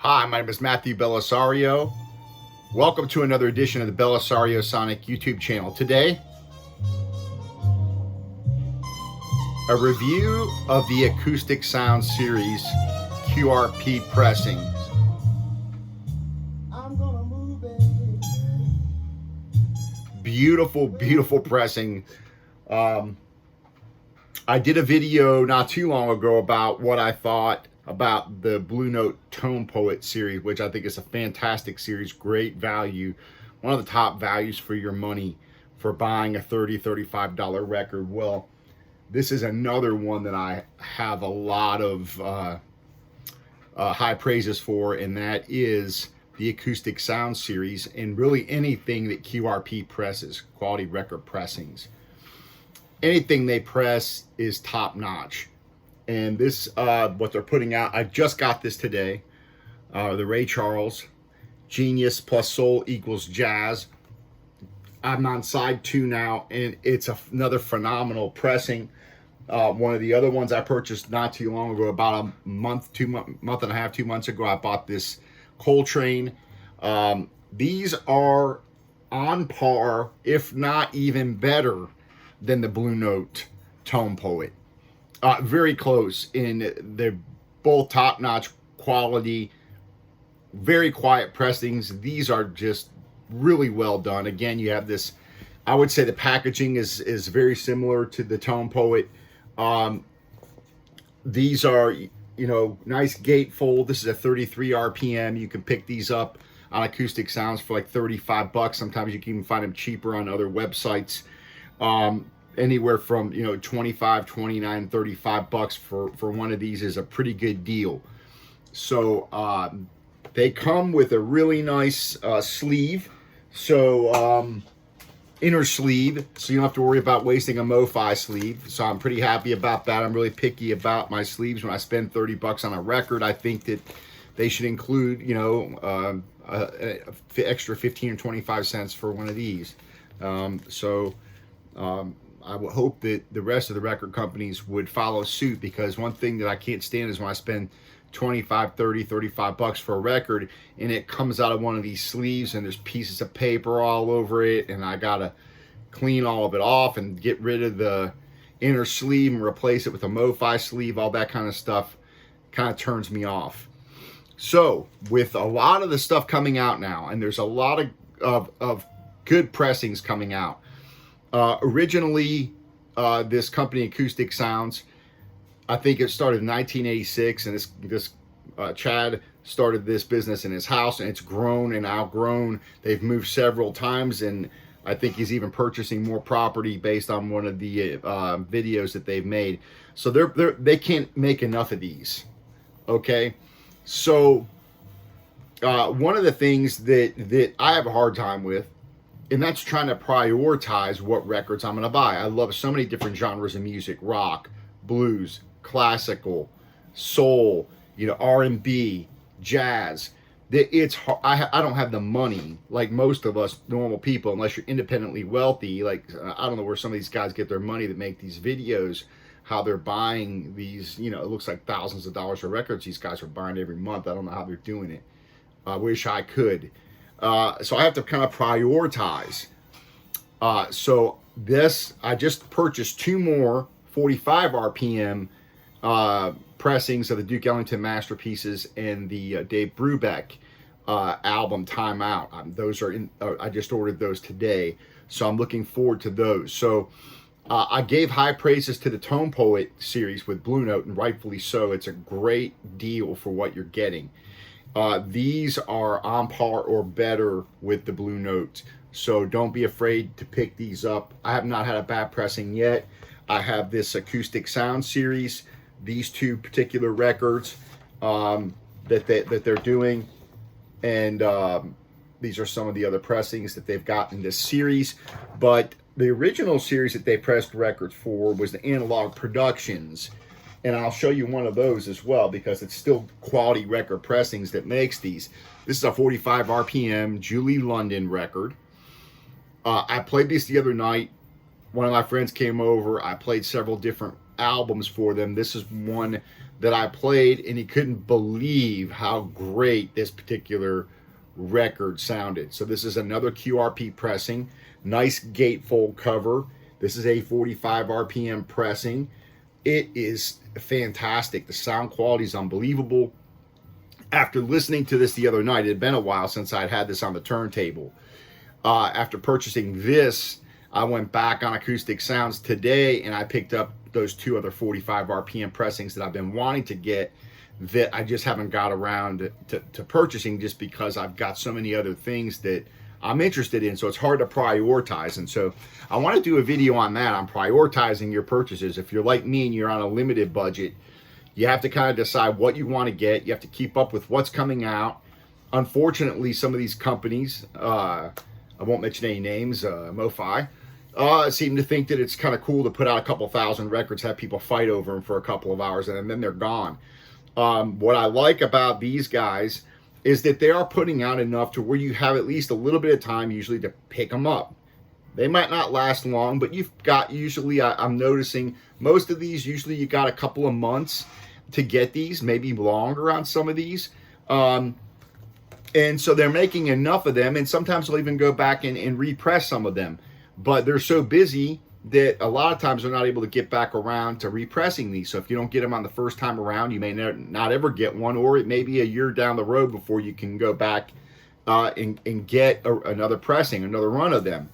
Hi, my name is Matthew Bellisario. Welcome to another edition of the Bellisario Sonic YouTube channel. Today, a review of the Acoustic Sounds series QRP pressings. Beautiful, beautiful pressing. I did a video not too long ago about what I thought about the Blue Note Tone Poet series, which I think is a fantastic series, great value, one of the top values for your money for buying a $30, $35 record. Well, this is another one that I have a lot of high praises for, and that is the Acoustic Sounds series, and really anything that QRP presses, quality record pressings. Anything they press is top notch. And this, what they're putting out, I just got this today, the Ray Charles, Genius plus Soul equals Jazz. I'm on side 2 now, and it's another phenomenal pressing. One of the other ones I purchased not too long ago, about a month and a half, 2 months ago, I bought this Coltrane. These are on par, if not even better, than the Blue Note Tone Poet. Very close, in they're both top-notch quality, very quiet pressings. These are just really well done. Again, you have this, I would say the packaging is very similar to the Tone Poet. These are, you know, nice gatefold. This is a 33 RPM. You can pick these up on Acoustic Sounds for like 35 bucks. Sometimes you can even find them cheaper on other websites. Anywhere from, you know, 25, 29, 35 bucks for one of these is a pretty good deal. So they come with a really nice sleeve. So inner sleeve, so you don't have to worry about wasting a MoFi sleeve. So I'm pretty happy about that. I'm really picky about my sleeves. When I spend 30 bucks on a record, I think that they should include, you know, extra 15 or 25 cents for one of these. I would hope that the rest of the record companies would follow suit, because one thing that I can't stand is when I spend 25, 30, 35 bucks for a record and it comes out of one of these sleeves and there's pieces of paper all over it, and I gotta clean all of it off and get rid of the inner sleeve and replace it with a MoFi sleeve. All that kind of stuff kind of turns me off. So with a lot of the stuff coming out now, and there's a lot of good pressings coming out. Originally, this company, Acoustic Sounds, I think it started in 1986, and this Chad started this business in his house, and it's grown and outgrown. They've moved several times, and I think he's even purchasing more property based on one of the videos that they've made. So they can't make enough of these. Okay, so one of the things that I have a hard time with, and that's trying to prioritize what records I'm going to buy. I love so many different genres of music: rock, blues, classical, soul, you know, R&B, jazz. I don't have the money like most of us normal people, unless you're independently wealthy. Like, I don't know where some of these guys get their money to make these videos, how they're buying these, you know, it looks like thousands of dollars of records these guys are buying every month. I don't know how they're doing it. I wish I could. So I have to kind of prioritize. So I just purchased 2 more 45 RPM pressings of the Duke Ellington masterpieces and the Dave Brubeck album Time Out. Those are in. I just ordered those today, so I'm looking forward to those. So I gave high praises to the Tone Poet series with Blue Note, and rightfully so. It's a great deal for what you're getting. These are on par or better with the Blue Note, so don't be afraid to pick these up. I have not had a bad pressing yet. I have this Acoustic Sound series, these 2 particular records that they're doing, and these are some of the other pressings that they've got in this series. But the original series that they pressed records for was the Analog Productions. And I'll show you one of those as well, because it's still quality record pressings that makes these. This is a 45 RPM Julie London record. I played this the other night. One of my friends came over. I played several different albums for them. This is one that I played, and he couldn't believe how great this particular record sounded. So this is another QRP pressing, nice gatefold cover. This is a 45 RPM pressing. It is fantastic. The sound quality is unbelievable. After listening to this the other night, it had been a while since I'd had this on the turntable. After purchasing this, I went back on Acoustic Sounds today and I picked up those two other 45 RPM pressings that I've been wanting to get, that I just haven't got around to purchasing, just because I've got so many other things that I'm interested in. So it's hard to prioritize. And so I want to do a video on that, on prioritizing your purchases. If you're like me and you're on a limited budget, you have to kind of decide what you want to get. You have to keep up with what's coming out. Unfortunately, some of these companies, I won't mention any names, MoFi, seem to think that it's kind of cool to put out a couple thousand records, have people fight over them for a couple of hours, and then they're gone. What I like about these guys is that they are putting out enough to where you have at least a little bit of time usually to pick them up. They might not last long, but you've got usually, I'm noticing most of these, usually you got a couple of months to get these, maybe longer on some of these. And so they're making enough of them, and sometimes they'll even go back and repress some of them. But they're so busy that a lot of times they're not able to get back around to repressing these. So if you don't get them on the first time around, you may not ever get one, or it may be a year down the road before you can go back and get another pressing, another run of them.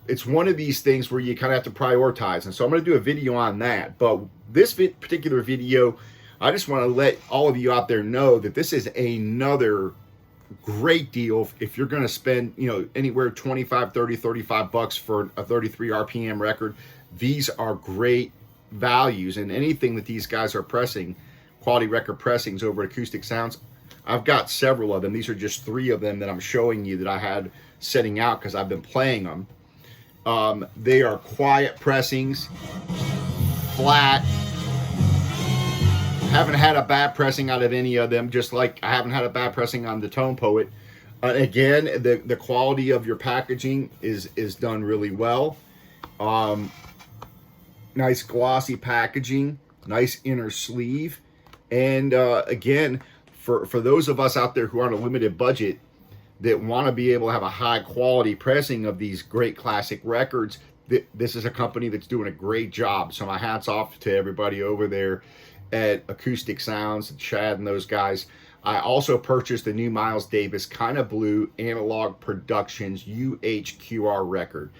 It's one of these things where you kind of have to prioritize. And so I'm going to do a video on that. But this particular video, I just want to let all of you out there know that this is another great deal if you're going to spend, anywhere 25, 30, 35 bucks for a 33 RPM record. These are great values, and anything that these guys are pressing, quality record pressings over at Acoustic Sounds, I've got several of them. These are just 3 of them that I'm showing you that I had setting out because I've been playing them. They are quiet pressings, flat. Haven't had a bad pressing out of any of them, just like I haven't had a bad pressing on the Tone Poet. Again, the quality of your packaging is done really well. Nice glossy packaging, nice inner sleeve. And again, for those of us out there who are on a limited budget that want to be able to have a high quality pressing of these great classic records, this is a company that's doing a great job. So my hat's off to everybody over there at Acoustic Sounds, Chad and those guys. I also purchased the new Miles Davis Kinda Blue Analog Productions UHQR record.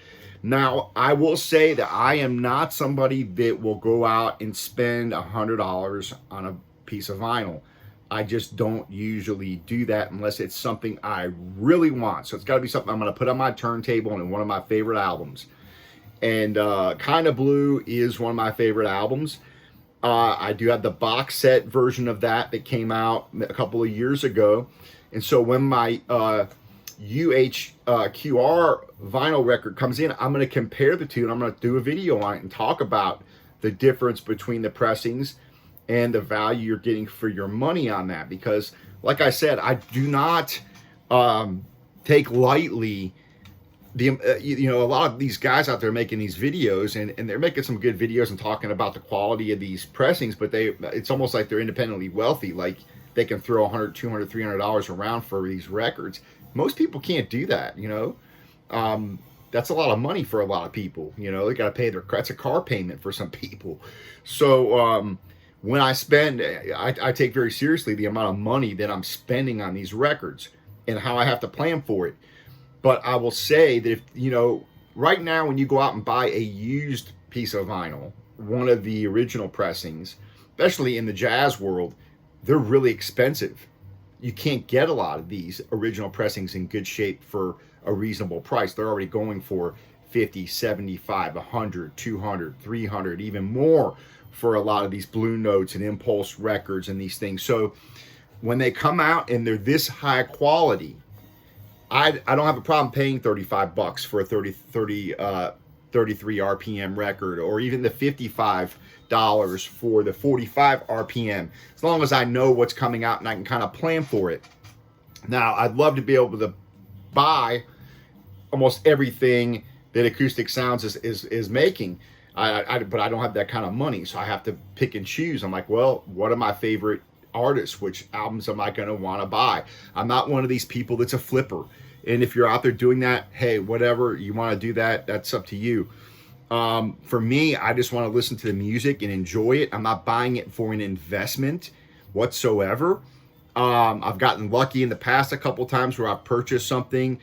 Now, I will say that I am not somebody that will go out and spend $100 on a piece of vinyl. I just don't usually do that unless it's something I really want. So it's got to be something I'm going to put on my turntable and one of my favorite albums. And Kinda Blue is one of my favorite albums. I do have the box set version of that came out a couple of years ago. And so when my UHQR vinyl record comes in, I'm going to compare the two, and I'm going to do a video on it and talk about the difference between the pressings and the value you're getting for your money on that. Because like I said, I do not take lightly a lot of these guys out there making these videos, and they're making some good videos and talking about the quality of these pressings, but it's almost like they're independently wealthy, like they can throw $100, $200, $300 around for these records. Most people can't do that. That's a lot of money for a lot of people. They got to pay that's a car payment for some people. So when I spend, I take very seriously the amount of money that I'm spending on these records and how I have to plan for it. But I will say that if, right now when you go out and buy a used piece of vinyl, one of the original pressings, especially in the jazz world, they're really expensive. You can't get a lot of these original pressings in good shape for a reasonable price. They're already going for 50, 75, 100, 200, 300, even more for a lot of these Blue Notes and Impulse records and these things. So when they come out and they're this high quality, I don't have a problem paying 35 bucks for a 33 RPM record, or even the $55 for the 45 RPM, as long as I know what's coming out and I can kind of plan for it. Now, I'd love to be able to buy almost everything that Acoustic Sounds is making. But I don't have that kind of money, so I have to pick and choose. I'm like, well, what are my favorite artists? Which albums am I going to want to buy? I'm not one of these people that's a flipper. And if you're out there doing that, hey, whatever you want to do, that's up to you. For me, I just want to listen to the music and enjoy it. I'm not buying it for an investment whatsoever. I've gotten lucky in the past a couple times where I've purchased something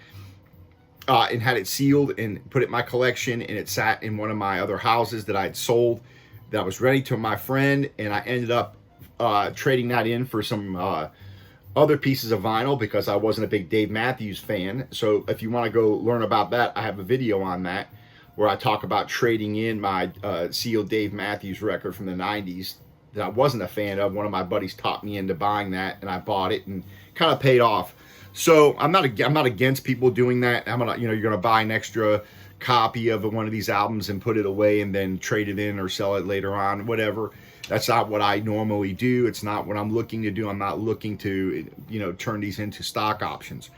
and had it sealed and put it in my collection, and it sat in one of my other houses that I had sold, that I was ready to my friend, and I ended up trading that in for some other pieces of vinyl because I wasn't a big Dave Matthews fan. So if you want to go learn about that, I have a video on that where I talk about trading in my sealed Dave Matthews record from the 90s that I wasn't a fan of. One of my buddies taught me into buying that, and I bought it and kind of paid off. So I'm not against people doing that. I'm gonna, you're gonna buy an extra copy of one of these albums and put it away and then trade it in or sell it later on, whatever. That's not what I normally do. It's not what I'm looking to do. I'm not looking to, turn these into stock options.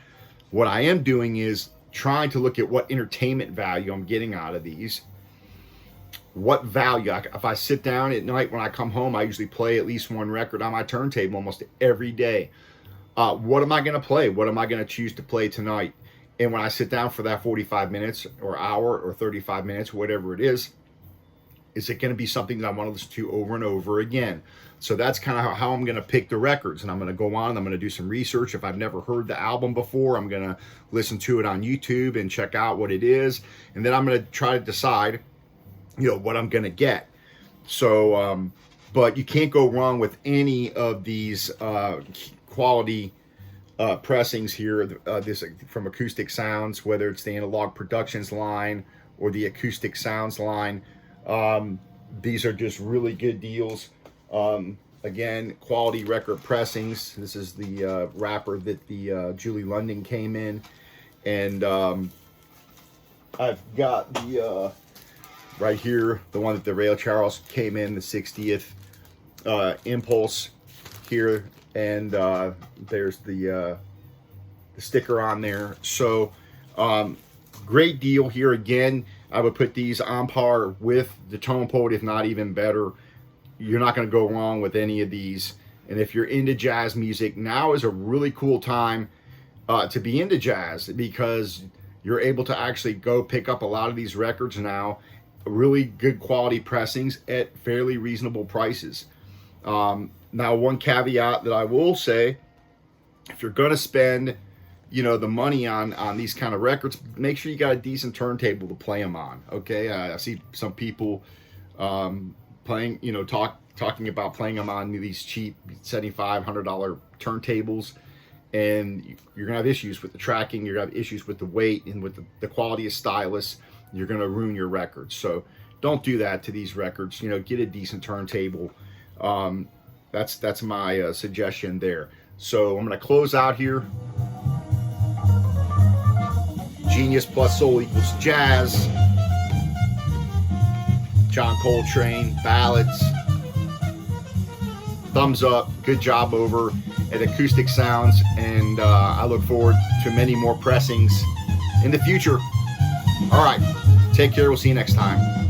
What I am doing is trying to look at what entertainment value I'm getting out of these. What value, if I sit down at night when I come home, I usually play at least one record on my turntable almost every day. What am I going to play? What am I going to choose to play tonight? And when I sit down for that 45 minutes or hour or 35 minutes, whatever it is it going to be something that I want to listen to over and over again? So that's kind of how I'm going to pick the records. And I'm going to go on, I'm going to do some research. If I've never heard the album before, I'm going to listen to it on YouTube and check out what it is. And then I'm going to try to decide, what I'm going to get. So, but you can't go wrong with any of these quality pressings here. This from Acoustic Sounds, whether it's the Analog Productions line or the Acoustic Sounds line. These are just really good deals. Again, quality record pressings. This is the wrapper that the Julie London came in, and I've got the right here, the one that the Ray Charles came in, the 60th Impulse here, and there's the sticker on there. So great deal here. Again, I would put these on par with the Tone Poet, if not even better. You're not going to go wrong with any of these. And if you're into jazz music, now is a really cool time to be into jazz, because you're able to actually go pick up a lot of these records now, really good quality pressings at fairly reasonable prices. Now, one caveat that I will say, if you're going to spend the money on these kind of records, make sure you got a decent turntable to play them on. Okay, I see some people playing, talking about playing them on these cheap $75-$100 turntables, and you're gonna have issues with the tracking, you're gonna have issues with the weight and with the quality of stylus. You're gonna ruin your records. So don't do that to these records. Get a decent turntable. That's my suggestion there. So I'm gonna close out here. Genius plus soul equals jazz. John Coltrane, ballads. Thumbs up. Good job over at Acoustic Sounds. And I look forward to many more pressings in the future. All right. Take care. We'll see you next time.